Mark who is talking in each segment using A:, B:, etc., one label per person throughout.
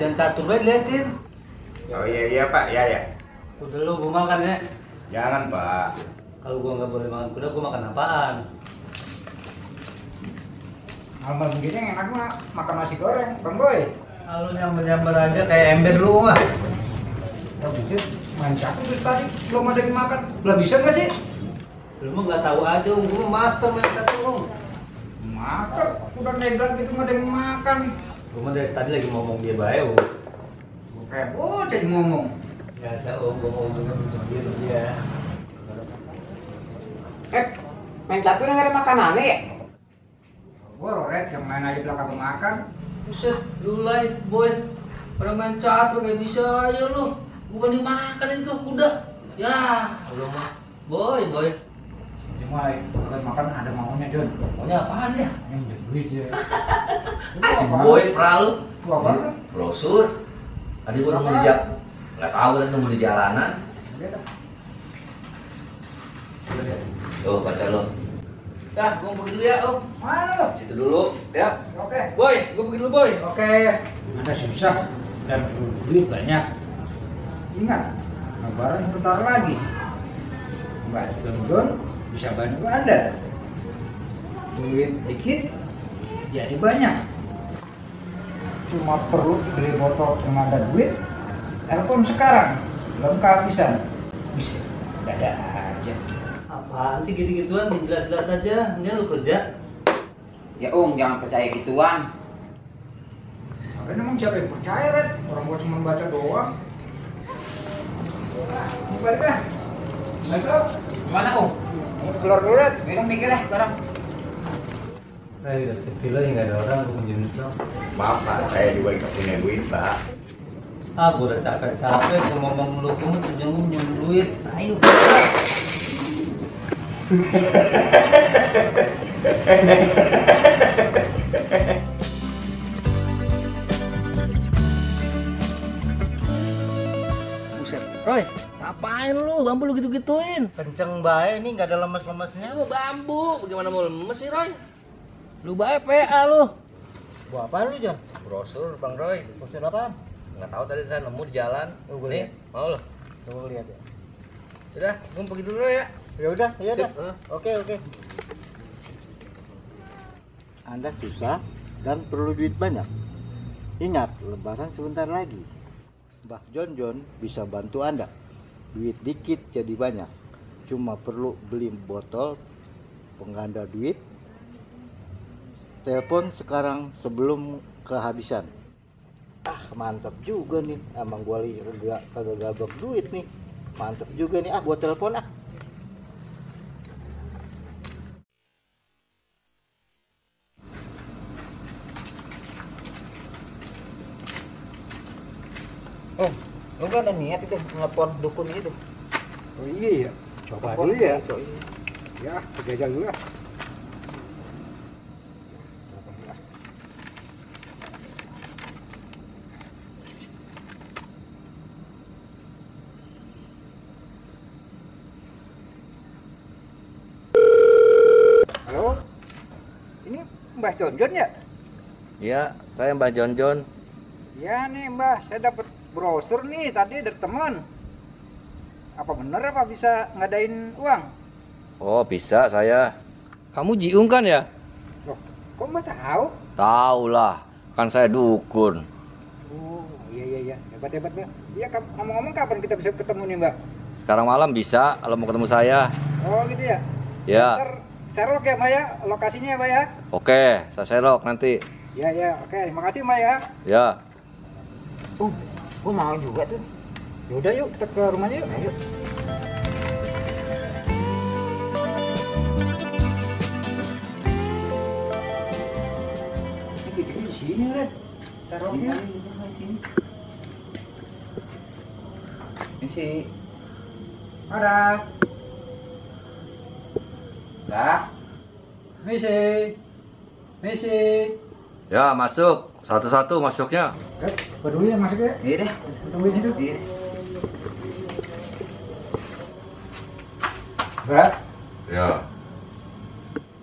A: jangan catur banget liatin.
B: Oh iya Pak, ya.
A: Udah lu gua makan ya.
B: Jangan Pak.
A: Kalau gua nggak boleh makan kuda, gua makan apaan?
C: Malam begini enak mah makan nasi goreng, Bang Boy.
A: Kalau nyamber-nyamber aja kayak ember lu mah.
C: Oh gitu, main catur dari tadi belum ada yang makan. Belum bisa nggak sih?
A: Lu mah nggak tahu aja, gua master main catur.
C: Makan, udah negal gitu nggak ada yang makan.
A: Gua mah dari tadi lagi ngomong dia bae.
C: Kayak bocah ngomong.
A: Biasa gua mau ujungnya dia.
D: Main catur nggak ada makanannya ya?
C: Gua Roret yang main aja belakang makan.
A: Buset, lu live boy. Orang main catur kayak bisa aja lu. Bukan dimakan itu kuda. Ya, lu mah boy.
C: Cuma kalau makan ada maunya John.
A: Maunya apaan ya?
C: Yang duit ya.
A: Si boy peralu.
C: Gua apa?
A: Brosur. Tadi gua nemu di jalan. Nggak tahu tadi nemu di jalanan. Tuh baca lo. Dah, gua pergi dulu ya, Om.
C: Mana lo?
A: Situ dulu, ya.
C: Oke.
A: Boy, gua pergi dulu, Boy.
C: Oke. Anda susah dan perlu duit banyak. Ingat, lebaran bentar lagi. Mbak John bisa bantu Anda. Duit dikit jadi banyak. Cuma perlu beli botol yang ada duit. Telepon sekarang belum kehabisan. Bisa dada aja.
A: Apaan sih gitu-gituan? Jelas-jelas aja. Ini lu kerja.
D: Ya jangan percaya gituan.
C: Makanya emang siapa yang percaya, Red? Orang gua cuma baca doang. Balik lah. Balik lo.
D: Gimana Keluar dulu Red, minum mikir deh barang.
A: Udah sepi lagi nggak ada orang, gua pinjem dong.
B: Maaf Pak, saya juga nggak punya duit Pak.
A: Gua udah capek-capek ngomong lu kamu ujungnya minjem duit. Ayo.
D: Buset, Roy, ngapain lu? Bambu lu gitu-gituin.
A: Kenceng bae nih, nggak ada lemes-lemesnya.
D: Lu bambu, bagaimana mau lemes sih, Roy? Lu bae PA lu.
A: Gua apaan lu, Jon?
D: Brosur, Bang Roy.
A: Brosur apaan?
D: Nggak tahu tadi saya nemu di jalan.
A: Gua
D: Nih,
A: lihat.
D: mau lu?
A: Coba lihat ya.
D: Udah, gua pergi dulu ya.
A: Ya udah, iya dah.
D: Sip,
A: Oke. Anda susah dan perlu duit banyak. Ingat, lebaran sebentar lagi. Mbah John bisa bantu Anda. Duit dikit jadi banyak. Cuma perlu beli botol pengganda duit. Telepon sekarang sebelum kehabisan. Mantap juga nih. Emang gua kagak gabak duit nih. Mantap juga nih. Gua telepon .
D: Lu kan ada niat itu ngelepon dukun itu.
C: Oh iya ya. Coba dulu ya. Ya, jajal dulu lah. Halo? Ini Mbah John ya?
D: Iya, saya Mbak John.
C: Ya nih Mbah, saya dapat brosur nih tadi dari teman. Apa bener apa bisa ngadain uang?
D: Oh, bisa saya. Kamu Jiung kan ya?
C: Loh, kok Mbah tahu?
D: Tahu lah, kan saya dukun.
C: Oh, iya. Hebat Mbah. Iya, ngomong-ngomong kapan kita bisa ketemu nih Mbah?
D: Sekarang malam bisa kalau mau ketemu saya.
C: Oh gitu ya?
D: Ya.
C: Ntar share ya Mbah ya, lokasinya ya Mbah ya?
D: Oke, saya serok nanti.
C: Ya, oke. Terima kasih Mbah ya.
D: Ya.
C: Gue mau juga tuh. Yaudah yuk, kita ke rumahnya yuk. Ayo. Ini kita di sini, Red. Saroknya. Sini.
D: Misi.
C: Ada.
D: Ya.
C: Misi.
D: Ya, masuk. Satu-satu masuknya.
C: Peduli ya masuk ya?
D: Iya deh.
C: Tunggu di situ.
D: Iya.
C: Mbak,
D: Ya.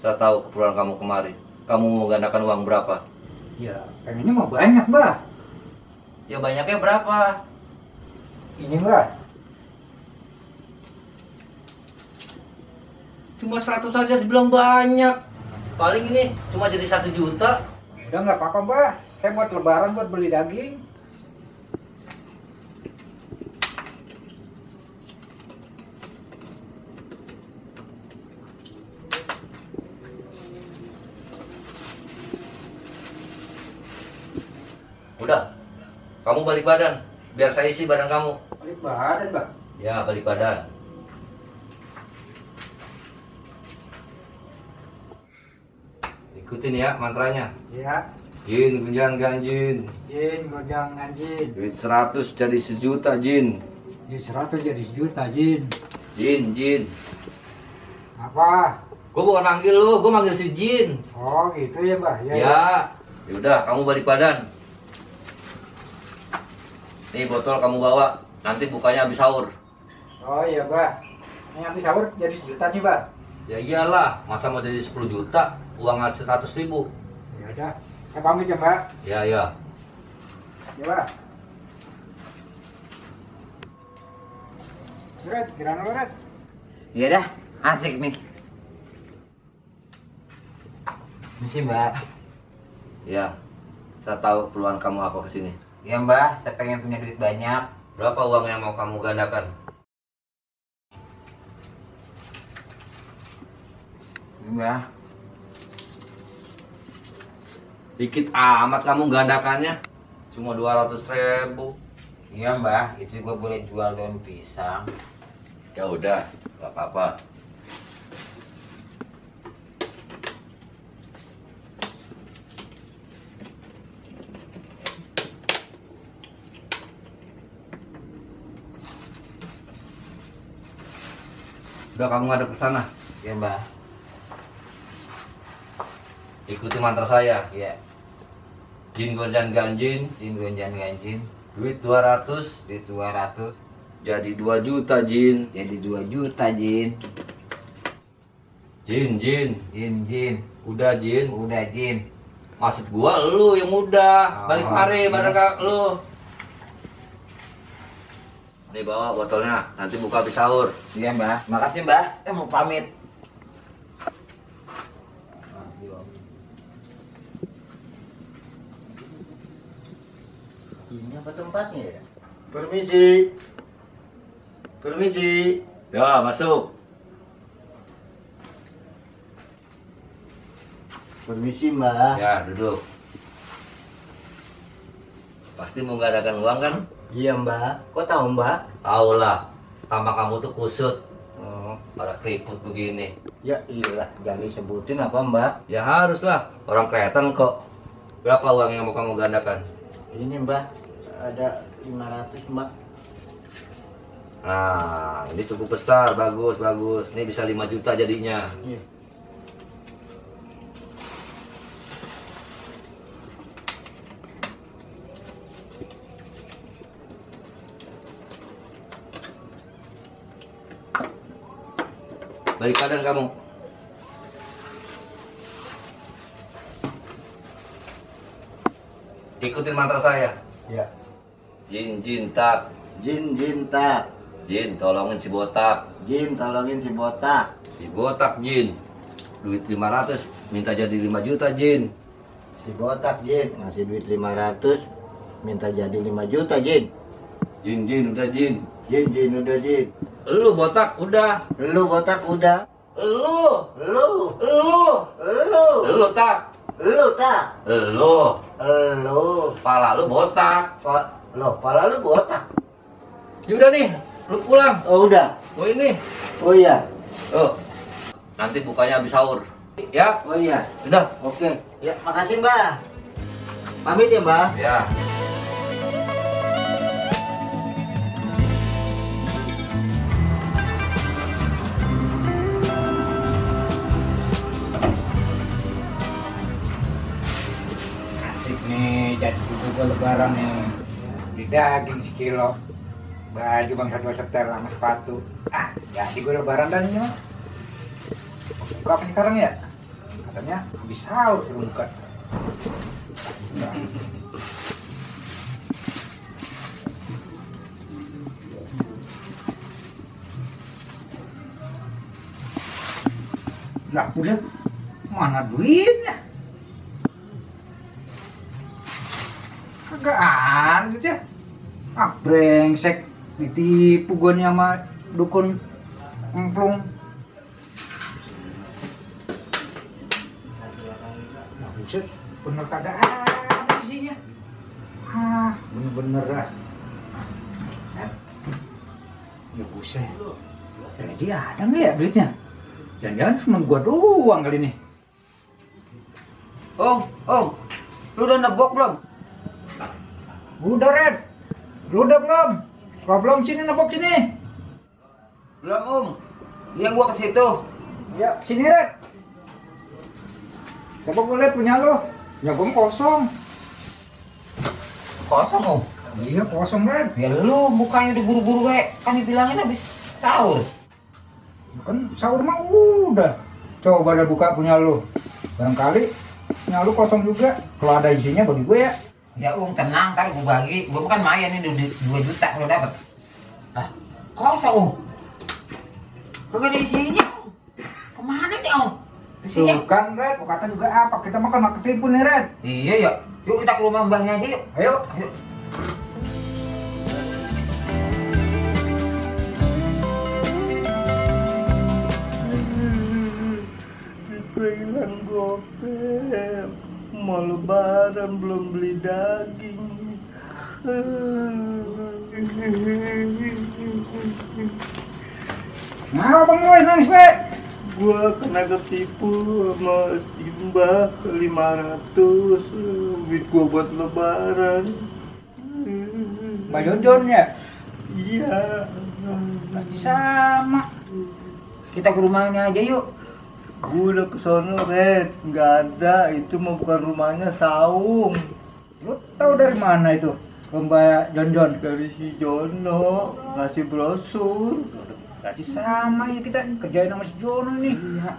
D: Saya tahu keperluan kamu kemari. Kamu mau menggandakan uang berapa?
C: ya pengennya mau banyak, Mbak.
D: Ya banyaknya berapa?
C: Ini mbah.
D: Cuma 100 saja dibilang banyak. Paling ini cuma jadi 1 juta.
C: Udah nggak apa-apa mbah. Saya buat lebaran buat beli daging.
D: Udah, kamu balik badan. Biar saya isi badan kamu.
C: Balik badan mbah.
D: Ya, balik badan. Ikutin ya mantranya.
C: Ya.
D: Jin, gunjang, ganjin.
C: Jin, godang anjin.
D: Duit 100 jadi 1 juta, Jin.
C: Jin 100 jadi 1 juta, Jin.
D: Jin, Jin.
C: Apa?
D: Gue bukan manggil lu, gue manggil si Jin.
C: Oh gitu ya mbah.
D: Ya. Yaudah, kamu balik badan. Nih botol kamu bawa, nanti bukanya habis sahur.
C: Oh iya mbah. Ini habis sahur jadi 1 juta nih mbah.
D: Ya iyalah, masa mau jadi 10 juta, uang ngasih 100 ribu.
C: Ya udah. Saya pamit ya mbah.
D: Ya, ya.
C: Ya mbah. Red, kira-kira lo Red.
E: Iya dah, asik nih. Misi mbak.
D: Ya, saya tahu keluhan kamu apa kesini.
E: Iya mbak, saya pengen punya duit banyak.
D: Berapa uang yang mau kamu gandakan?
E: Mbak,
D: Dikit amat kamu gandakannya. Cuma 200 ribu.
E: iya mbak, itu juga boleh jual daun pisang.
D: Ya udah, gak apa-apa. Udah kamu ngadep ke sana.
E: Iya mbak.
D: Ikuti mantra saya.
E: Iya.
D: Jin gonjan ganjin,
E: Jin gonjan ganjin,
D: duit 200
E: duit 200
D: jadi 2 juta, Jin.
E: jadi 2 juta Jin.
D: Jin, Jin.
E: Jin, Jin.
D: Udah, Jin.
E: Udah Jin.
D: Maksud gua lu yang udah. Balik kemari bareng lu. Nih bawa botolnya, nanti buka habis sahur.
E: Iya mbak. Makasih mbak. Saya mau pamit.
A: Ini apa tempatnya ya? Permisi. Permisi.
D: Ya, masuk.
A: Permisi mbak.
D: Ya, duduk. Pasti mau ngadakan uang kan?
A: Iya mbak. Kok tahu mbak?
D: Tahu lah. Tambah kamu tuh kusut.
A: Oh,
D: Pada keriput begini.
A: ya iyalah. Jangan disebutin apa mbak?
D: Ya haruslah. Orang kelihatan kok. Berapa uang yang mau kamu gandakan?
A: Ini mbak. Ada 500 mbak.
D: Nah, ini cukup besar. Bagus, bagus. Ini bisa 5 juta jadinya.
A: Iya.
D: Balik badan kamu. Ikutin mantra saya.
A: Ya.
D: Jin, Jin, tak.
A: Jin, Jin, tak.
D: Jin, tolongin si botak.
A: Jin, tolongin si botak.
D: Si botak, Jin. Duit 500, minta jadi 5 juta, Jin.
A: Si botak, Jin. Ngasih duit 500. Minta jadi 5 juta, Jin.
D: Jin, Jin, udah, Jin.
A: Jin, Jin, udah, Jin.
D: Lu botak, udah.
A: Lu botak udah.
D: Lu.
A: Lu.
D: Lu.
A: Lu.
D: Lu, tak.
A: Lu, tak.
D: Lu.
A: Lu.
D: Pala lu botak.
A: Loh, pala lu botak.
D: Yaudah nih, lu pulang.
A: Oh, udah.
D: Oh ini.
A: Oh iya.
D: Oh. Nanti bukanya habis sahur. Ya?
A: Oh iya.
D: Udah.
A: Oke. Ya, makasih, Mbak. Pamit ya, Mbak.
D: Ya.
C: Asik nih, jadi juga lebaran nih. Di daging sekilo. Baju bangsa 2 setel sama sepatu. Ah, jadi gue lebaran dan ini mah. Buka apa sekarang ya? Katanya habis sahur suruh buka. Lah udah, mana duitnya? Kagak ada ya. Ah, brengsek. Ditipu gua nih sama dukun emplung. Nah, buset, bener kagak ada isinya. Ah, bener-bener lah. Ya buset. Jadi ada nggak ya duitnya? Jangan-jangan cuma gua doang kali ini.
E: Om, lu udah nebok belum?
C: Udah, Red. Lu udah belum? Kalau belum sini nebok sini.
E: Belum, Om. Yang gua ke situ.
C: Ya, sini, Red. Coba gue lihat punya lu. Ya gua kosong.
E: Kosong, Om.
C: Iya, kosong, Red.
E: Ya lu bukannya udah buru-buru we, kan dibilangin habis sahur.
C: Kan sahur mah udah. Coba dah buka punya lu. Barangkali punya lu kosong juga. Kalau ada isinya bagi gue ya.
E: Ya Om, tenang, ntar gua bagi. Gua kan mayan nih 2 juta kalau dapat. Ah, kosong, Om. Kagak ada isinya. Kemana nih, Om? Isinya?
C: Tuh kan, Red. Kau kata juga apa? Kita makan mak ketipu nih, Red.
E: Iya ya. Yuk kita ke rumah mbahnya aja yuk.
C: Ayo.
E: Ayo.
A: Hilang gopek, mau lebaran belum beli daging.
C: Nah, Bang Roy, nangis, Be.
A: Gua kena ketipu sama si Mbah 500 duit gua buat lebaran.
C: Mbak Jonjon ya?
A: Iya.
C: Lagi sama.
E: Kita ke rumahnya aja yuk.
A: Gua udah kesono, Red. Nggak ada, itu mah bukan rumahnya, Saung.
C: Lu tahu dari mana itu? Mbak Jonjon.
A: Dari si Jono ngasih brosur.
C: Lagi sama ya kita kerjain sama si Jono nih. Iya.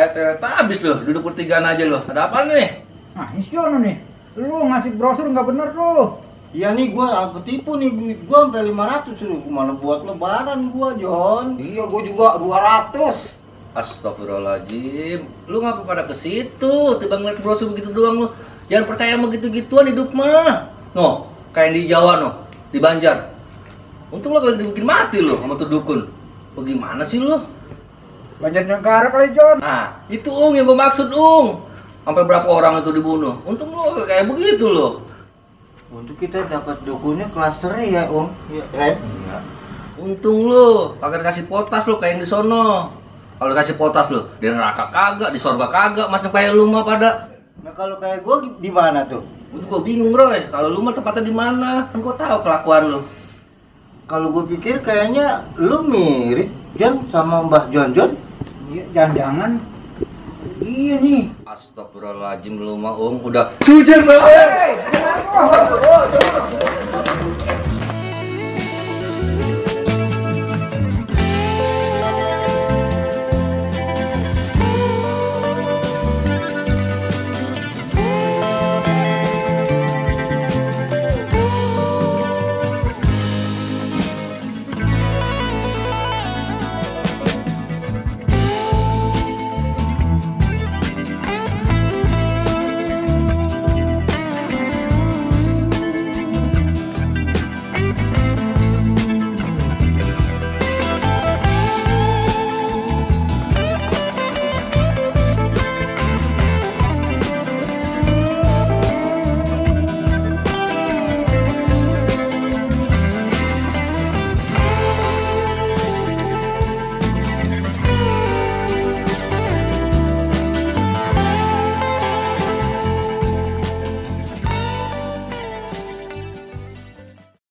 D: Ternyata habis loh, duduk bertigaan aja loh. Ada apa nih?
C: Nah, ini si Jono nih. Lu ngasih brosur nggak bener tuh.
A: Iya nih, gua ketipu nih, duit gua sampai 500 loh. Mana buat lebaran gua, Jon.
E: Iya, gua juga 200.
D: Astagfirullahaladzim. Lu ngapa pada ke situ? Tiba ngeliat brosur begitu doang lu. Jangan percaya sama gitu-gituan hidup mah. Noh, kayak di Jawa noh, di Banjar. Untung lo kagak dibikin mati lo sama tuh dukun. Bagaimana sih lu?
C: Banjar Negara kali, Jon.
D: Nah, itu yang gua maksud, Sampai berapa orang itu dibunuh. Untung lo kayak begitu lo.
A: Untuk kita dapat dukunnya klasternya ya, Om. Ya, Red.
D: Iya. Untung lu kagak dikasih potas lu kayak yang di sono. Kalau dikasih potas lu, di neraka kagak, di surga kagak, macam kayak lu mah pada.
A: Nah, kalau kayak gua di mana tuh?
D: Gua bingung, Bro. Kalau lu mah tempatnya di mana? Kan gua tahu kelakuan lu.
A: Kalau gua pikir kayaknya lu mirip Jon sama Mbah Jonjon.
C: Iya, jangan-jangan. Iya nih.
D: Astagfirullahaladzim lu mah, udah.
A: Sudah, Bang.
C: Hey,